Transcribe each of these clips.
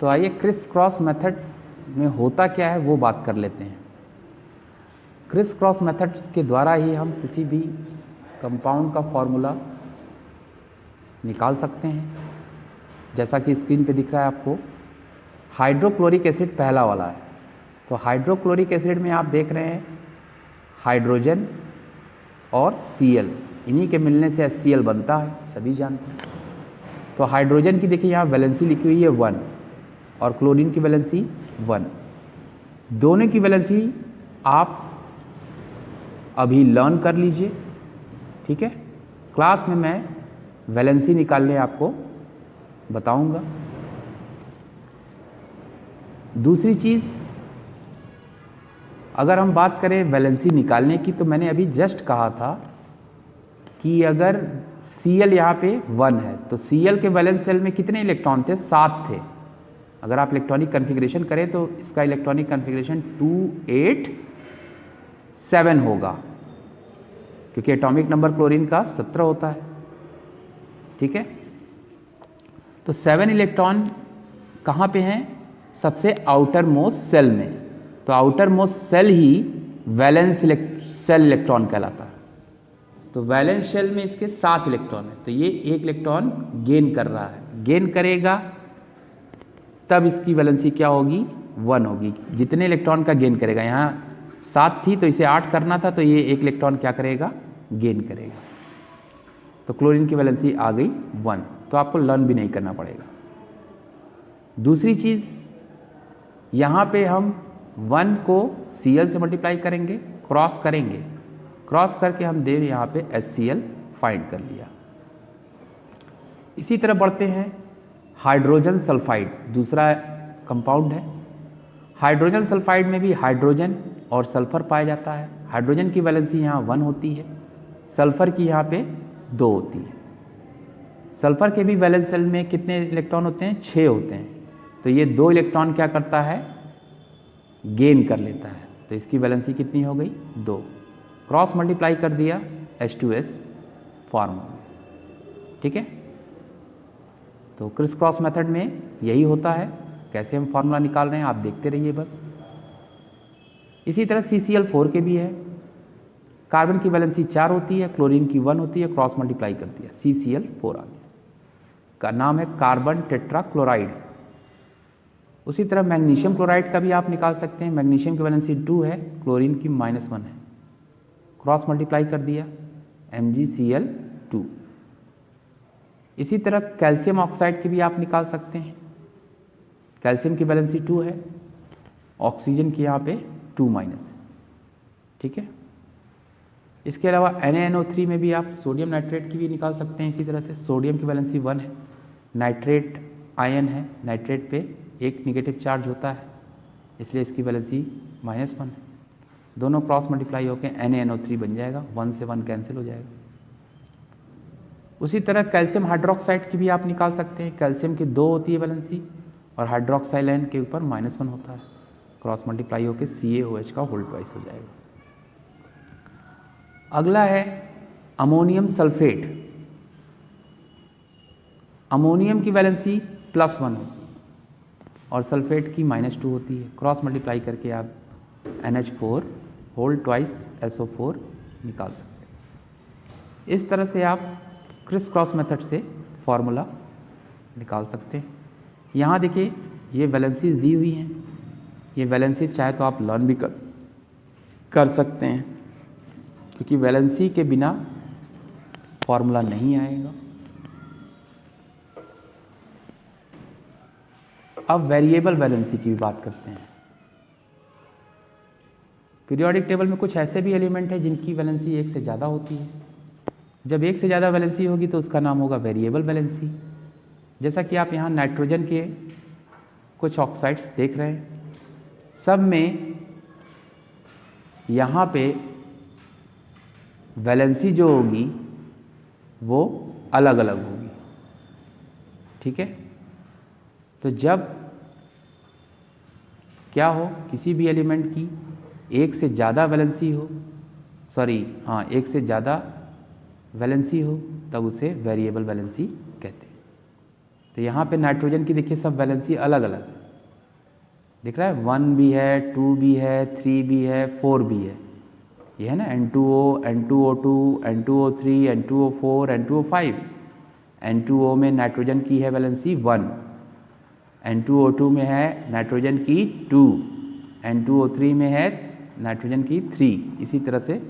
तो आइए criss cross method में होता क्या है वो बात कर लेते हैं। क्रिस क्रॉस मेथड के द्वारा ही हम किसी भी कंपाउंड का फॉर्मूला निकाल सकते हैं। जैसा कि स्क्रीन पे दिख रहा है आपको, हाइड्रोक्लोरिक एसिड पहला वाला है। तो हाइड्रोक्लोरिक एसिड में आप देख रहे हैं हाइड्रोजन और Cl, इन्हीं के मिलने से HCl बनता है, सभी जानते हैं। तो हाइड्रोजन की देखिए यहाँ वैलेंसी लिखी हुई है 1 और क्लोरीन की वैलेंसी 1। दोनों की वैलेंसी आप अभी लर्न कर लीजिए, ठीक है। क्लास में मैं वैलेंसी निकालने आपको बताऊंगा। दूसरी चीज़, अगर हम बात करें वैलेंसी निकालने की, तो मैंने अभी जस्ट कहा था कि अगर Cl यहाँ पे 1 है तो Cl के वैलेंस शेल में कितने इलेक्ट्रॉन थे? 7 थे। अगर आप इलेक्ट्रॉनिक कन्फिग्रेशन करें तो इसका इलेक्ट्रॉनिक कन्फिग्रेशन 287 होगा, क्योंकि एटॉमिक नंबर क्लोरीन का 17 होता है, ठीक है। तो 7 इलेक्ट्रॉन कहाँ पे हैं? सबसे आउटर मोस्ट सेल में। तो आउटर मोस्ट सेल ही वैलेंस सेल इलेक्ट्रॉन कहलाता है। तो वैलेंस शेल में इसके 7 इलेक्ट्रॉन है, तो ये 1 इलेक्ट्रॉन गेन कर रहा है। गेन करेगा तब इसकी वैलेंसी क्या होगी? 1 होगी। जितने इलेक्ट्रॉन का गेन करेगा, यहाँ 7 थी तो इसे 8 करना था, तो ये 1 इलेक्ट्रॉन क्या करेगा? गेन करेगा। तो क्लोरीन की वैलेंसी आ गई 1, तो आपको लर्न भी नहीं करना पड़ेगा। दूसरी चीज़, यहाँ पे हम 1 को Cl से मल्टीप्लाई करेंगे, क्रॉस करेंगे, क्रॉस करके हम दे यहाँ पे HCl फाइंड कर लिया। इसी तरह बढ़ते हैं, हाइड्रोजन सल्फाइड दूसरा कंपाउंड है। हाइड्रोजन सल्फाइड में भी हाइड्रोजन और सल्फर पाया जाता है। हाइड्रोजन की वैलेंसी यहाँ 1 होती है, सल्फर की यहाँ पे 2 होती है। सल्फर के भी वैलेंस शेल में कितने इलेक्ट्रॉन होते हैं? 6 होते हैं। तो ये 2 इलेक्ट्रॉन क्या करता है? गेन कर लेता है। तो इसकी वैलेंसी कितनी हो गई? 2। क्रॉस मल्टीप्लाई कर दिया, H2S फॉर्म हो गया, ठीक है। तो क्रिस क्रॉस मेथड में यही होता है। कैसे हम फार्मूला निकाल रहे हैं आप देखते रहिए बस। इसी तरह CCl4 के भी है। कार्बन की वैलेंसी 4 होती है, क्लोरीन की 1 होती है, क्रॉस मल्टीप्लाई कर दिया, CCl4 आ गया। का नाम है कार्बन टेट्राक्लोराइड। उसी तरह मैग्नीशियम क्लोराइड का भी आप निकाल सकते हैं। मैग्नीशियम की वैलेंसी 2 है, क्लोरीन की -1 है, क्रॉस मल्टीप्लाई कर दिया, MgCl2। इसी तरह कैल्शियम ऑक्साइड की भी आप निकाल सकते हैं। कैल्शियम की वैलेंसी 2 है, ऑक्सीजन की यहाँ पे 2- है, ठीक है। इसके अलावा NaNO3 में भी आप सोडियम नाइट्रेट की भी निकाल सकते हैं। इसी तरह से सोडियम की वैलेंसी 1 है, नाइट्रेट आयन है, नाइट्रेट पे एक निगेटिव चार्ज होता है, इसलिए इसकी वैलेंसी -1 है। दोनों क्रॉस मल्टीप्लाई होकर NaNO3 बन जाएगा, 1 से 1 कैंसिल हो जाएगा। उसी तरह कैल्शियम हाइड्रोक्साइड की भी आप निकाल सकते हैं। कैल्शियम की 2 होती है वैलेंसी और हाइड्रोक्साइल आयन के ऊपर -1 होता है, क्रॉस मल्टीप्लाई होकर CaOH का होल ट्वाइस हो जाएगा। अगला है अमोनियम सल्फेट। अमोनियम की वैलेंसी +1 होती है और सल्फेट की -2 होती है। क्रॉस मल्टीप्लाई करके आप NH4 होल ट्वाइस SO4 निकाल सकते हैं। इस तरह से आप क्रिस क्रॉस मेथड से फॉर्मूला निकाल सकते हैं। यहाँ देखिए ये वैलेंसीज दी हुई हैं। ये वैलेंसीज चाहे तो आप लर्न भी कर सकते हैं, क्योंकि वैलेंसी के बिना फॉर्मूला नहीं आएगा। अब वेरिएबल वैलेंसी की भी बात करते हैं। पीरियोडिक टेबल में कुछ ऐसे भी एलिमेंट हैं जिनकी वैलेंसी 1 से ज़्यादा होती है। जब 1 से ज़्यादा वैलेंसी होगी तो उसका नाम होगा वेरिएबल वैलेंसी। जैसा कि आप यहाँ नाइट्रोजन के कुछ ऑक्साइड्स देख रहे हैं, सब में यहाँ पे वैलेंसी जो होगी वो अलग अलग होगी, ठीक है। तो जब क्या हो, किसी भी एलिमेंट की 1 से ज़्यादा वैलेंसी हो, 1 से ज़्यादा वैलेंसी हो, तब उसे वेरिएबल वैलेंसी कहते हैं। तो यहाँ पे नाइट्रोजन की देखिए सब वैलेंसी अलग अलग है, दिख रहा है, 1 भी है, 2 भी है, 3 भी है, 4 भी है, ये है ना N2O, N2O2, N2O3, N2O4, N2O5। N2O में नाइट्रोजन की है वैलेंसी 1, N2O2 में है नाइट्रोजन की 2, N2O3 में है नाइट्रोजन की 3, इसी तरह से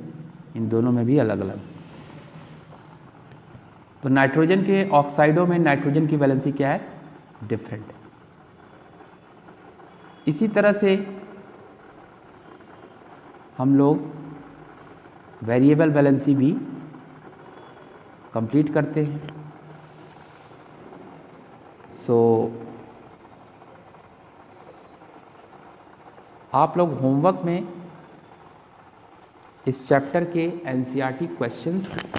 इन दोनों में भी अलग अलग। तो नाइट्रोजन के ऑक्साइडों में नाइट्रोजन की वैलेंसी क्या है, डिफरेंट। इसी तरह से हम लोग वेरिएबल वैलेंसी भी कंप्लीट करते हैं। आप लोग होमवर्क में इस चैप्टर के एनसीईआरटी क्वेश्चंस,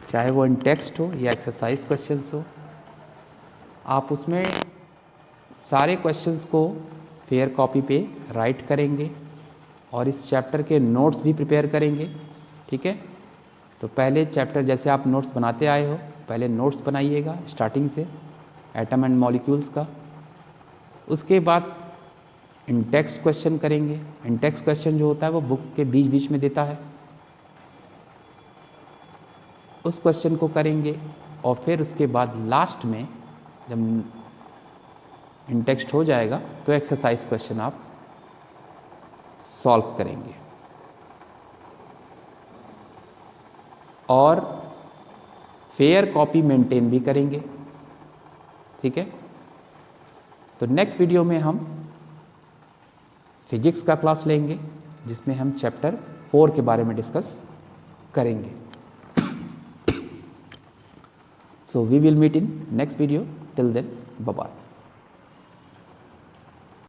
चाहे वो इन टेक्स्ट हो या एक्सरसाइज क्वेश्चंस हो, आप उसमें सारे क्वेश्चंस को फेयर कॉपी पे राइट करेंगे और इस चैप्टर के नोट्स भी प्रिपेयर करेंगे, ठीक है। तो पहले चैप्टर जैसे आप नोट्स बनाते आए हो, पहले नोट्स बनाइएगा स्टार्टिंग से एटम एंड मॉलिक्यूल्स का। उसके बाद इंटेक्स्ट क्वेश्चन करेंगे। इंटेक्स्ट क्वेश्चन जो होता है वो बुक के बीच बीच में देता है, उस क्वेश्चन को करेंगे। और फिर उसके बाद लास्ट में जब इंटेक्स्ट हो जाएगा तो एक्सरसाइज क्वेश्चन आप सॉल्व करेंगे। और फेयर कॉपी मेंटेन भी करेंगे, ठीक है। तो नेक्स्ट वीडियो में हम फिजिक्स का क्लास लेंगे जिसमें हम चैप्टर 4 के बारे में डिस्कस करेंगे। So we will meet in next video. Till then, bye bye.